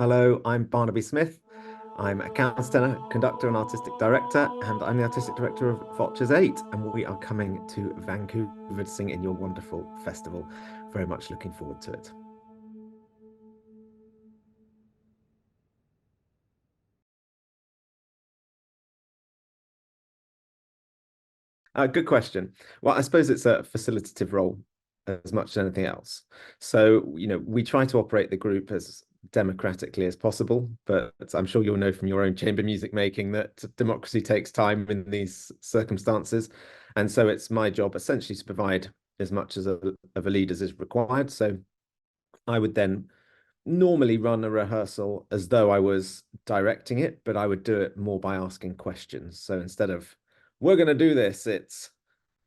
Hello, I'm Barnaby Smith. I'm a countertenor, conductor, and artistic director, and I'm the artistic director of VOCES8, and we are coming to Vancouver to sing in your wonderful festival. Very much looking forward to it. Good question. Well, I suppose it's a facilitative role as much as anything else. So, we try to operate the group as democratically as possible, but I'm sure you'll know from your own chamber music making that democracy takes time in these circumstances. And so it's my job essentially to provide as much of a lead as is required. So I would then normally run a rehearsal as though I was directing it, but I would do it more by asking questions. So instead of, we're going to do this, it's,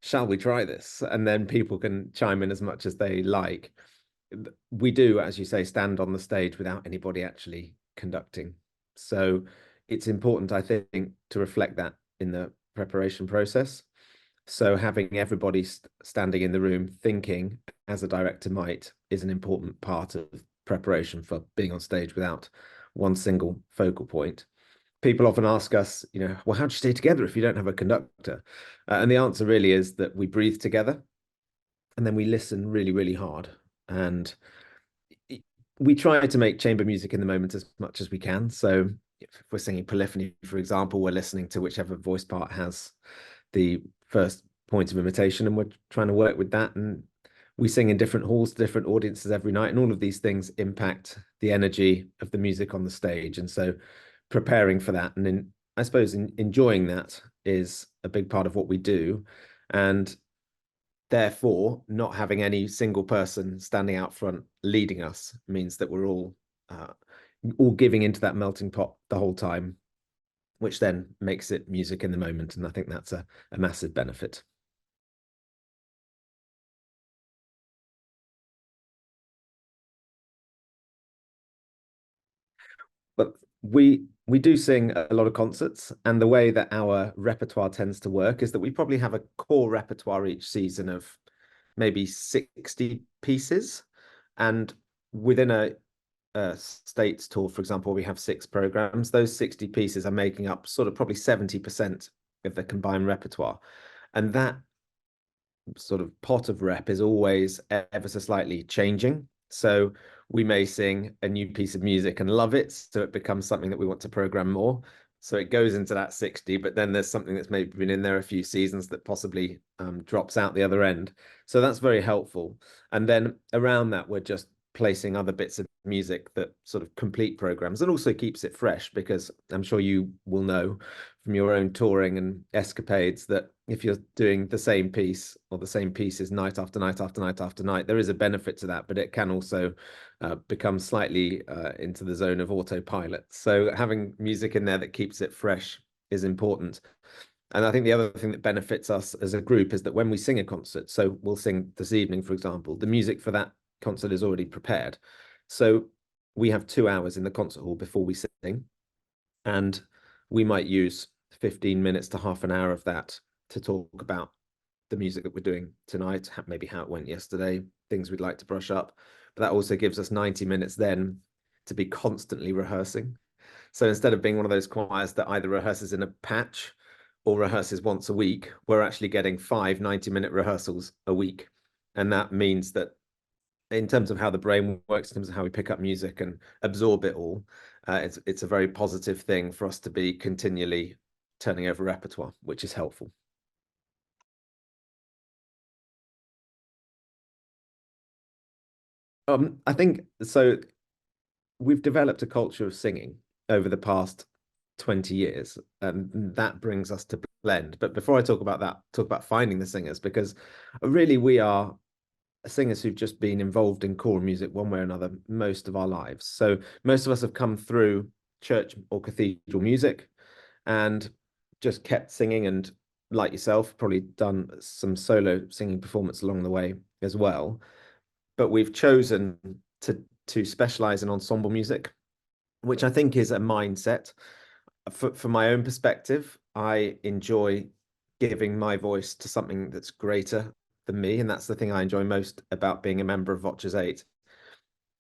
shall we try this? And then people can chime in as much as they like. We do, as you say, stand on the stage without anybody actually conducting. So it's important, I think, to reflect that in the preparation process. So having everybody standing in the room thinking as a director might is an important part of preparation for being on stage without one single focal point. People often ask us, well, how do you stay together if you don't have a conductor? And the answer really is that we breathe together and then we listen really, really hard. And we try to make chamber music in the moment as much as we can. So if we're singing polyphony, for example, we're listening to whichever voice part has the first point of imitation, and we're trying to work with that. And we sing in different halls to different audiences every night, and all of these things impact the energy of the music on the stage. And so preparing for that and I suppose enjoying that is a big part of what we do. And therefore, not having any single person standing out front leading us means that we're all giving into that melting pot the whole time, which then makes it music in the moment. And I think that's a massive benefit. But we do sing a lot of concerts, and the way that our repertoire tends to work is that we probably have a core repertoire each season of maybe 60 pieces. And within a states tour, for example, we have 6 programs. Those 60 pieces are making up sort of probably 70% of the combined repertoire. And that sort of pot of rep is always ever so slightly changing. So we may sing a new piece of music and love it, so it becomes something that we want to program more. So it goes into that 60, but then there's something that's maybe been in there a few seasons that possibly drops out the other end. So that's very helpful. And then around that, we're just placing other bits of music that sort of complete programs and also keeps it fresh, because I'm sure you will know from your own touring and escapades that if you're doing the same piece or the same pieces night after night after night after night, there is a benefit to that, but it can also become slightly into the zone of autopilot. So having music in there that keeps it fresh is important. And I think the other thing that benefits us as a group is that when we sing a concert, so we'll sing this evening, for example, the music for that concert is already prepared. So we have 2 hours in the concert hall before we sing, and we might use 15 minutes to half an hour of that to talk about the music that we're doing tonight, maybe how it went yesterday, things we'd like to brush up. But that also gives us 90 minutes then to be constantly rehearsing. So instead of being one of those choirs that either rehearses in a patch or rehearses once a week, we're actually getting 5 90-minute rehearsals a week. And that means that in terms of how the brain works, in terms of how we pick up music and absorb it all, it's a very positive thing for us to be continually turning over repertoire, which is helpful. I think so. We've developed a culture of singing over the past 20 years, and that brings us to blend. But before I talk about that, talk about finding the singers, because really we are singers who've just been involved in choral music one way or another most of our lives. So most of us have come through church or cathedral music and just kept singing, and like yourself, probably done some solo singing performance along the way as well. But we've chosen to specialize in ensemble music, which I think is a mindset. From my own perspective, I enjoy giving my voice to something that's greater than me, and that's the thing I enjoy most about being a member of VOCES8.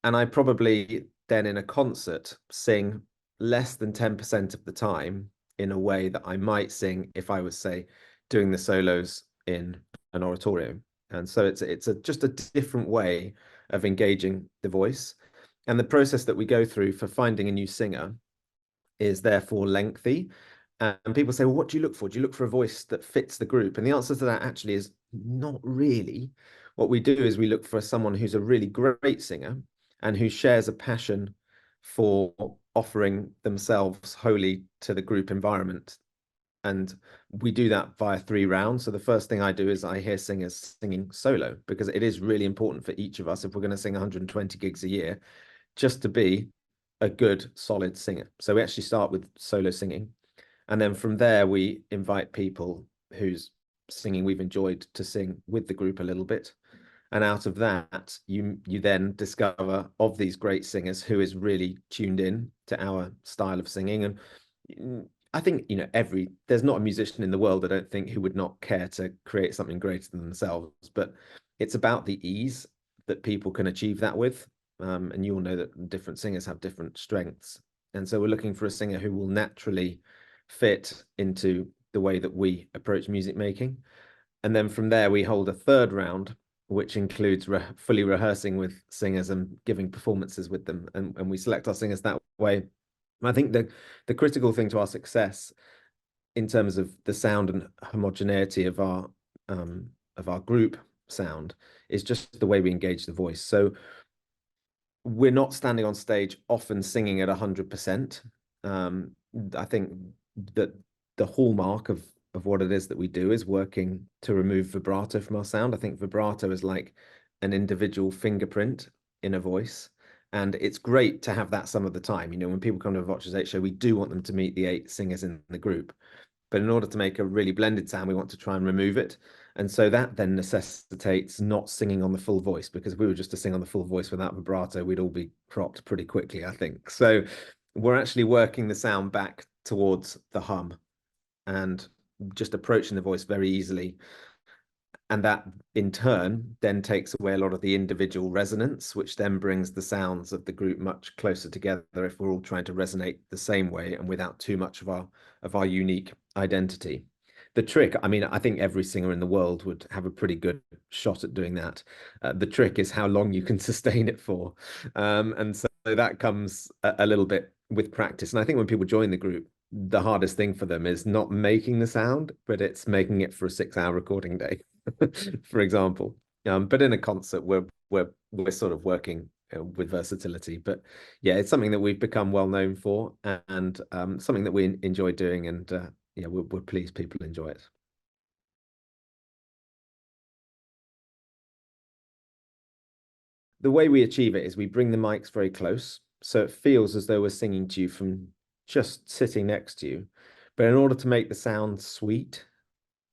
And I probably then in a concert sing less than 10% of the time in a way that I might sing if I was, say, doing the solos in an oratorio. And so it's just a different way of engaging the voice. And the process that we go through for finding a new singer is therefore lengthy. And people say, well, what do you look for? Do you look for a voice that fits the group? And the answer to that actually is not really. What we do is we look for someone who's a really great singer and who shares a passion for offering themselves wholly to the group environment. And we do that via 3 rounds. So the first thing I do is I hear singers singing solo, because it is really important for each of us, if we're going to sing 120 gigs a year, just to be a good, solid singer. So we actually start with solo singing. And then from there, we invite people whose singing we've enjoyed to sing with the group a little bit. And out of that, you then discover of these great singers who is really tuned in to our style of singing. And I think, there's not a musician in the world, I don't think, who would not care to create something greater than themselves. But it's about the ease that people can achieve that with. And you all know that different singers have different strengths. And so we're looking for a singer who will naturally fit into the way that we approach music making. And then from there, we hold a 3rd round, which includes fully rehearsing with singers and giving performances with them. And we select our singers that way. I think the critical thing to our success in terms of the sound and homogeneity of our group sound is just the way we engage the voice. So we're not standing on stage often singing at 100%. I think that the hallmark of what it is that we do is working to remove vibrato from our sound. I think vibrato is like an individual fingerprint in a voice. And it's great to have that some of the time. When people come to a VOCES8 show, we do want them to meet the 8 singers in the group. But in order to make a really blended sound, we want to try and remove it. And so that then necessitates not singing on the full voice, because if we were just to sing on the full voice without vibrato, we'd all be cropped pretty quickly, I think. So we're actually working the sound back towards the hum and just approaching the voice very easily. And that in turn then takes away a lot of the individual resonance, which then brings the sounds of the group much closer together if we're all trying to resonate the same way and without too much of our unique identity. The trick, I think every singer in the world would have a pretty good shot at doing that. The trick is how long you can sustain it for. And so that comes a little bit with practice. And I think when people join the group, the hardest thing for them is not making the sound, but it's making it for a 6-hour recording day, for example. But in a concert, we're sort of working with versatility. But yeah, it's something that we've become well known for, and something that we enjoy doing, and yeah, we're pleased people enjoy it. The way we achieve it is we bring the mics very close, so it feels as though we're singing to you from just sitting next to you. But in order to make the sound sweet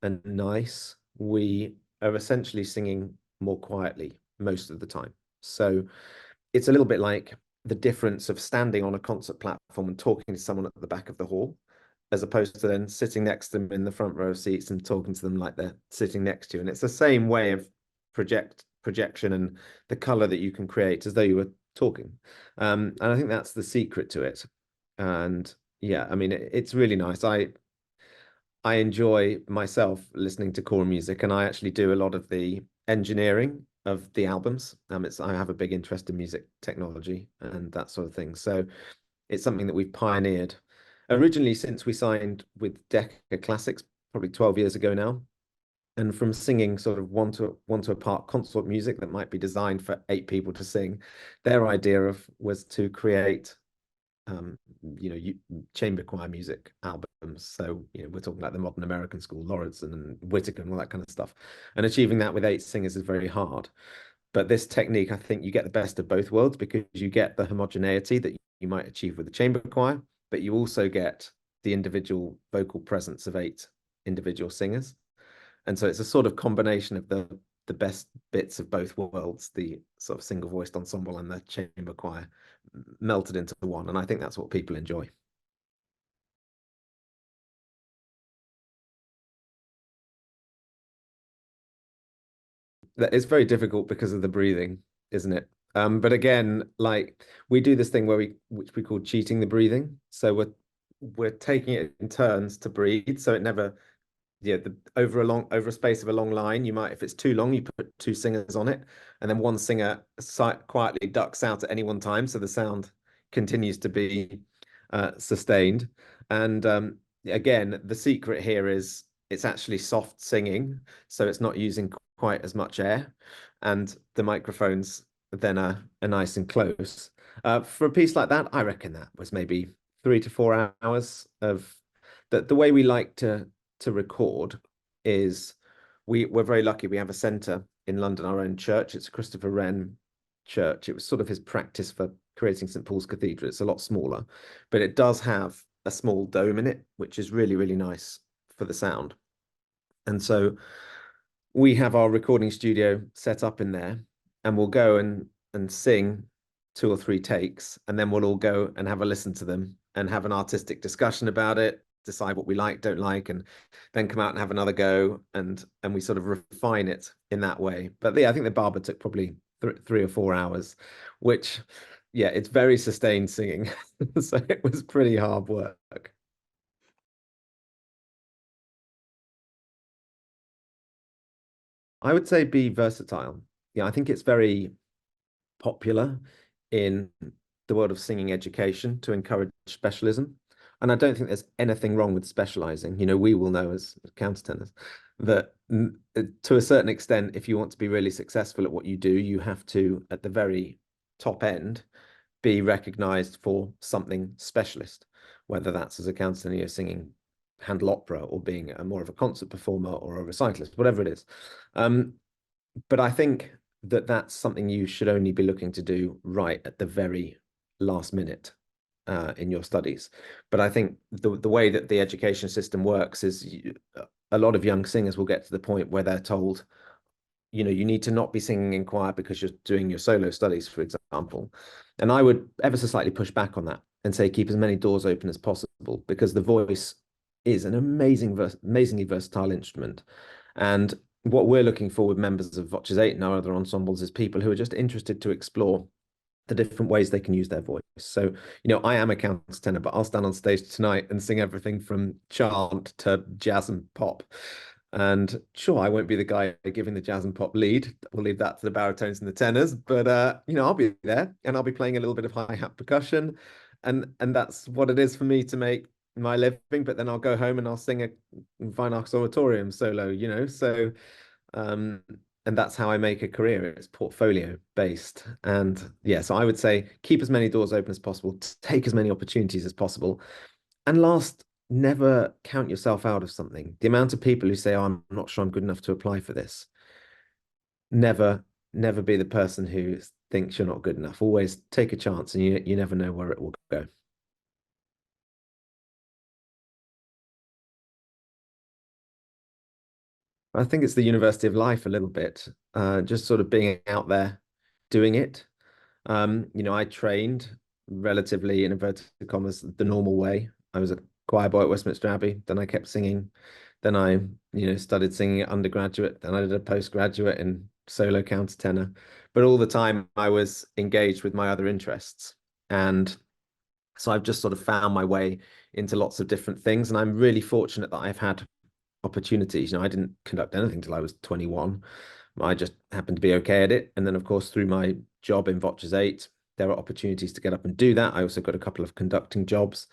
and nice, we are essentially singing more quietly most of the time. So it's a little bit like the difference of standing on a concert platform and talking to someone at the back of the hall, as opposed to then sitting next to them in the front row of seats and talking to them like they're sitting next to you. And it's the same way of projection and the color that you can create as though you were talking. And I think that's the secret to it. And yeah, it's really nice. I enjoy myself listening to choral music, and I actually do a lot of the engineering of the albums. I have a big interest in music technology and that sort of thing. So it's something that we've pioneered originally since we signed with Decca Classics probably 12 years ago now. And from singing sort of one to a part consort music that might be designed for 8 people to sing, their idea was to create chamber choir music albums. So, we're talking about the Modern American School, Lauritsen and Whittaker and all that kind of stuff. And achieving that with 8 singers is very hard. But this technique, I think you get the best of both worlds, because you get the homogeneity that you might achieve with the chamber choir, but you also get the individual vocal presence of 8 individual singers. And so it's a sort of combination of the best bits of both worlds, the sort of single voiced ensemble and the chamber choir melted into one. And I think that's what people enjoy. It's very difficult because of the breathing, isn't it? But again, like we do this thing where which we call cheating the breathing. So we're taking it in turns to breathe. So it never, yeah, over a space of a long line, you might, if it's too long, you put two singers on it, and then one singer quietly ducks out at any one time, so the sound continues to be sustained. And again, the secret here is it's actually soft singing, so it's not using quite as much air, and the microphones then are nice and close. For a piece like that, I reckon that was maybe 3 to 4 hours of the way we like to record is we're very lucky. We have a centre in London, our own church. It's a Christopher Wren church. It was sort of his practice for creating St. Paul's Cathedral. It's a lot smaller, but it does have a small dome in it, which is really, really nice for the sound. And so we have our recording studio set up in there, and we'll go and sing 2 or 3 takes, and then we'll all go and have a listen to them and have an artistic discussion about it, decide what we like, don't like, and then come out and have another go, and we sort of refine it in that way. But yeah, I think the barber took probably 3 or 4 hours, which yeah, it's very sustained singing. So it was pretty hard work. I would say be versatile. Yeah, I think it's very popular in the world of singing education to encourage specialism. And I don't think there's anything wrong with specializing. You know, we will know as countertenors that to a certain extent, if you want to be really successful at what you do, you have to, at the very top end, be recognized for something specialist, whether that's as a countertenor you're singing Handel opera or being more of a concert performer or a recitalist, whatever it is. But I think that that's something you should only be looking to do right at the very last minute in your studies. But I think the way that the education system works is a lot of young singers will get to the point where they're told, you know, you need to not be singing in choir because you're doing your solo studies, for example. And I would ever so slightly push back on that and say keep as many doors open as possible, because the voice is an amazingly versatile instrument. And what we're looking for with members of VOCES8 and our other ensembles is people who are just interested to explore the different ways they can use their voice. So, you know, I am a countertenor, but I'll stand on stage tonight and sing everything from chant to jazz and pop. And sure, I won't be the guy giving the jazz and pop lead. We'll leave that to the baritones and the tenors. But you know, I'll be there and I'll be playing a little bit of hi-hat percussion. And that's what it is for me to make my living. But then I'll go home and I'll sing a Weihnachts oratorium solo, you know. So um, and that's how I make a career. It's portfolio based. And yeah, so I would say keep as many doors open as possible, take as many opportunities as possible. And last, never count yourself out of something. The amount of people who say, oh, I'm not sure I'm good enough to apply for this. Never be the person who thinks you're not good enough. Always take a chance, and you never know where it will go. I think it's the university of life a little bit, just sort of being out there, doing it. You know, I trained relatively in inverted commas the normal way. I was a choir boy at Westminster Abbey. Then I kept singing. Then I, you know, started singing at undergraduate. Then I did a postgraduate in solo countertenor. But all the time I was engaged with my other interests. And so I've just sort of found my way into lots of different things. And I'm really fortunate that I've had opportunities. You know, I didn't conduct anything till I was 21. I just happened to be okay at it. And then, of course, through my job in VOCES8, there are opportunities to get up and do that. I also got a couple of conducting jobs.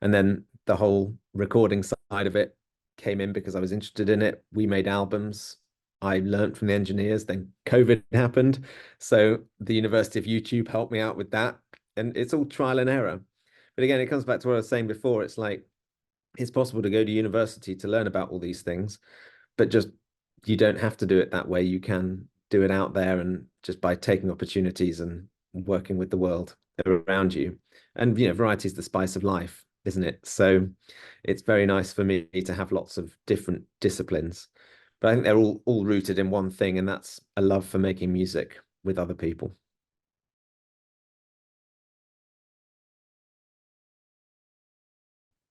And then the whole recording side of it came in because I was interested in it. We made albums. I learned from the engineers. Then COVID happened. So the University of YouTube helped me out with that. And it's all trial and error. But again, it comes back to what I was saying before. It's like it's possible to go to university to learn about all these things, but just you don't have to do it that way. You can do it out there and just by taking opportunities and working with the world around you. And you know, variety is the spice of life, isn't it? So it's very nice for me to have lots of different disciplines, but I think they're all rooted in one thing, and that's a love for making music with other people.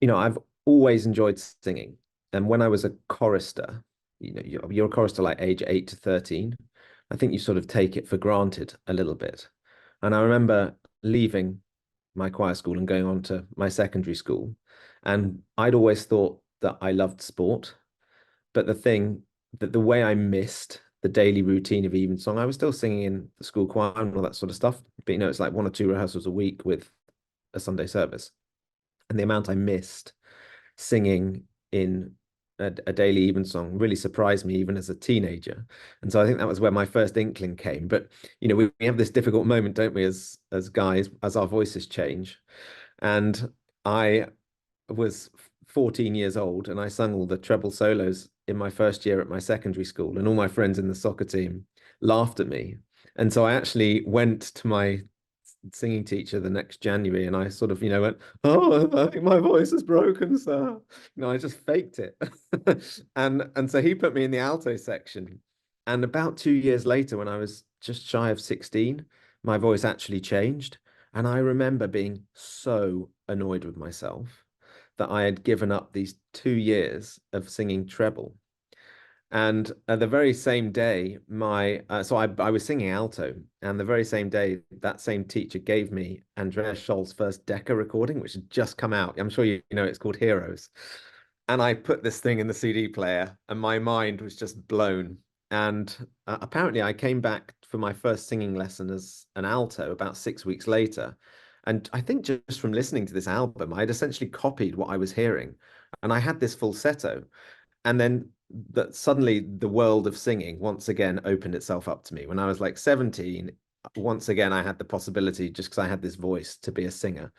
You know, I've always enjoyed singing. And when I was a chorister, you know, you're a chorister like age 8 to 13. I think you sort of take it for granted a little bit. And I remember leaving my choir school and going on to my secondary school. And I'd always thought that I loved sport, but the thing that the way I missed the daily routine of evensong, I was still singing in the school choir and all that sort of stuff. But it's like one or two rehearsals a week with a Sunday service. And the amount I missed singing in a daily evensong really surprised me even as a teenager. And so I think that was where my first inkling came. But we have this difficult moment, don't we, as guys, as our voices change. And I was 14 years old and I sung all the treble solos in my first year at my secondary school, and all my friends in the soccer team laughed at me. And so I actually went to my singing teacher the next January and I sort of, went, "Oh, I think my voice is broken, sir." I just faked it. And so he put me in the alto section. And about 2 years later, when I was just shy of 16, my voice actually changed. And I remember being so annoyed with myself that I had given up these 2 years of singing treble. And the very same day, I was singing alto, and the very same day, that same teacher gave me Andreas Scholl's first Decca recording, which had just come out. I'm sure you know it's called Heroes. And I put this thing in the CD player, and my mind was just blown. And apparently, I came back for my first singing lesson as an alto about 6 weeks later. And I think just from listening to this album, I had essentially copied what I was hearing. And I had this falsetto. And then that suddenly the world of singing once again opened itself up to me. When I was like 17, once again, I had the possibility, just because I had this voice, to be a singer.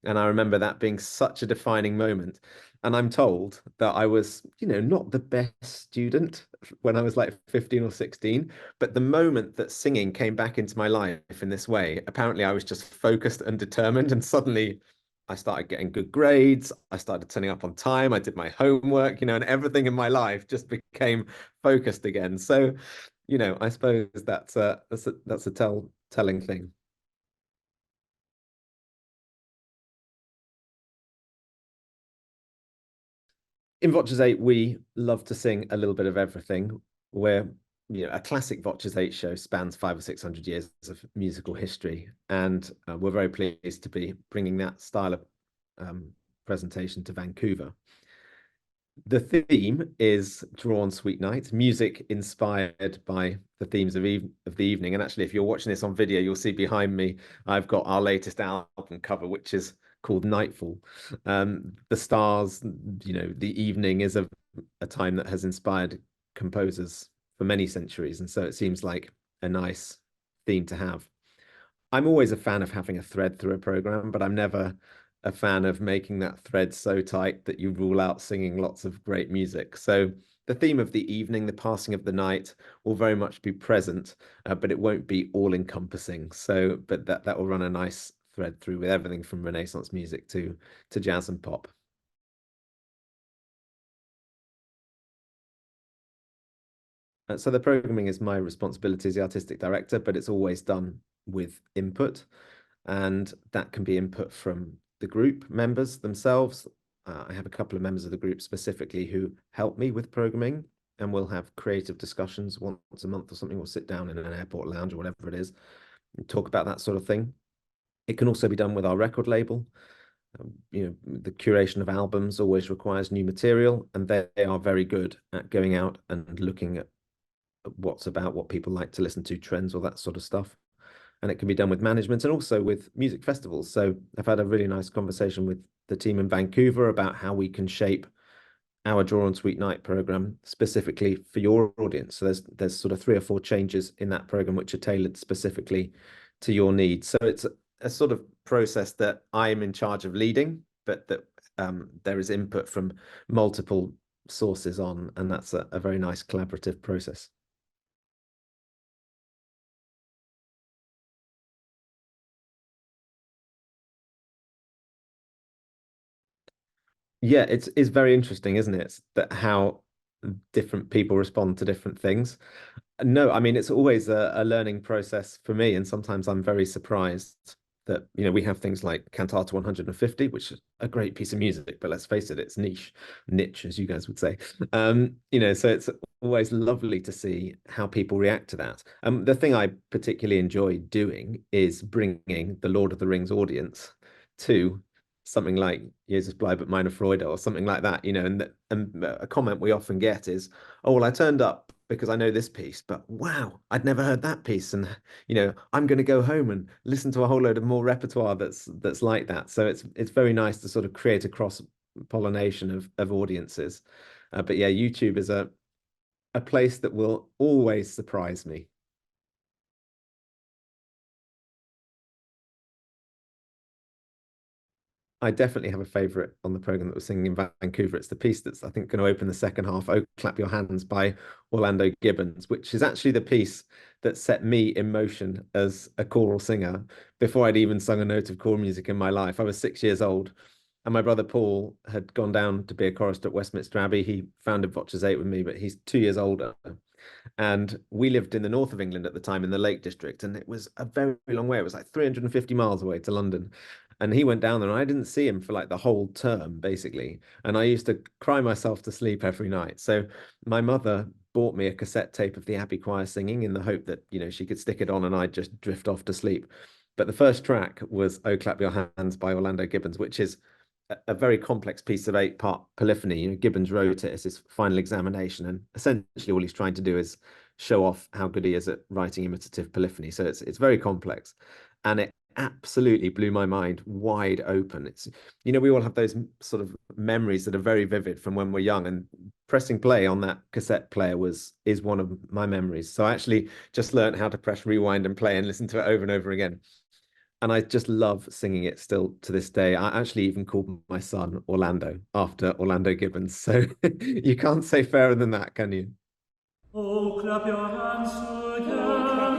And I remember that being such a defining moment. And I'm told that I was, not the best student when I was like 15 or 16. But the moment that singing came back into my life in this way, apparently I was just focused and determined. And suddenly I started getting good grades. I started turning up on time. I did my homework, and everything in my life just became focused again. So, I suppose that's a telling thing. In VOCES8, we love to sing a little bit of everything. Where a classic VOCES8 show spans 500 or 600 years of musical history, and we're very pleased to be bringing that style of presentation to Vancouver. The theme is Drawn Sweet Night, music inspired by the themes of the evening. And actually, if you're watching this on video, you'll see behind me, I've got our latest album cover, which is called Nightfall. The stars, the evening is a time that has inspired composers for many centuries. And so it seems like a nice theme to have. I'm always a fan of having a thread through a program, but I'm never a fan of making that thread so tight that you rule out singing lots of great music. So the theme of the evening, the passing of the night, will very much be present, but it won't be all encompassing. So, but that will run a nice thread through with everything from Renaissance music to jazz and pop. So the programming is my responsibility as the artistic director, but it's always done with input. And that can be input from the group members themselves. I have a couple of members of the group specifically who help me with programming, and we'll have creative discussions once a month or something. We'll sit down in an airport lounge or whatever it is and talk about that sort of thing. It can also be done with our record label. The curation of albums always requires new material, and they are very good at going out and looking at what people like to listen to, trends, all that sort of stuff. And it can be done with management and also with music festivals. So I've had a really nice conversation with the team in Vancouver about how we can shape our Drawn Sweet Night program specifically for your audience. So there's sort of 3 or 4 changes in that program which are tailored specifically to your needs. So it's a sort of process that I'm in charge of leading, but that there is input from multiple sources on, and that's a very nice collaborative process. Yeah, it's very interesting, isn't it? That how different people respond to different things. No, I mean it's always a learning process for me, and sometimes I'm very surprised that we have things like Cantata 150, which is a great piece of music, but let's face it, it's niche, as you guys would say. So it's always lovely to see how people react to that. The thing I particularly enjoy doing is bringing the Lord of the Rings audience to something like Jesus Bleib meine Freude or something like that, and a comment we often get is, oh, well, I turned up because I know this piece, but wow, I'd never heard that piece. And, I'm going to go home and listen to a whole load of more repertoire that's like that. So it's very nice to sort of create a cross pollination of audiences. But yeah, YouTube is a place that will always surprise me. I definitely have a favorite on the program that was singing in Vancouver. It's the piece that's, I think, going to open the second half, Oh, Clap Your Hands by Orlando Gibbons, which is actually the piece that set me in motion as a choral singer before I'd even sung a note of choral music in my life. I was 6 years old, and my brother Paul had gone down to be a chorister at Westminster Abbey. He founded VOCES8 with me, but he's 2 years older. And we lived in the north of England at the time in the Lake District, and it was a very long way. It was like 350 miles away to London. And he went down there, and I didn't see him for like the whole term, basically. And I used to cry myself to sleep every night. So my mother bought me a cassette tape of the Abbey Choir singing in the hope that, she could stick it on and I'd just drift off to sleep. But the first track was Oh Clap Your Hands by Orlando Gibbons, which is a very complex piece of 8-part polyphony. Gibbons wrote it as his final examination, and essentially all he's trying to do is show off how good he is at writing imitative polyphony. So it's very complex, and it absolutely blew my mind wide open. It's we all have those sort of memories that are very vivid from when we're young, and pressing play on that cassette player is one of my memories. So I actually just learned how to press rewind and play and listen to it over and over again. And I just love singing it still to this day. I actually even called my son Orlando after Orlando Gibbons. So you can't say fairer than that, can you? Oh, clap your hands together.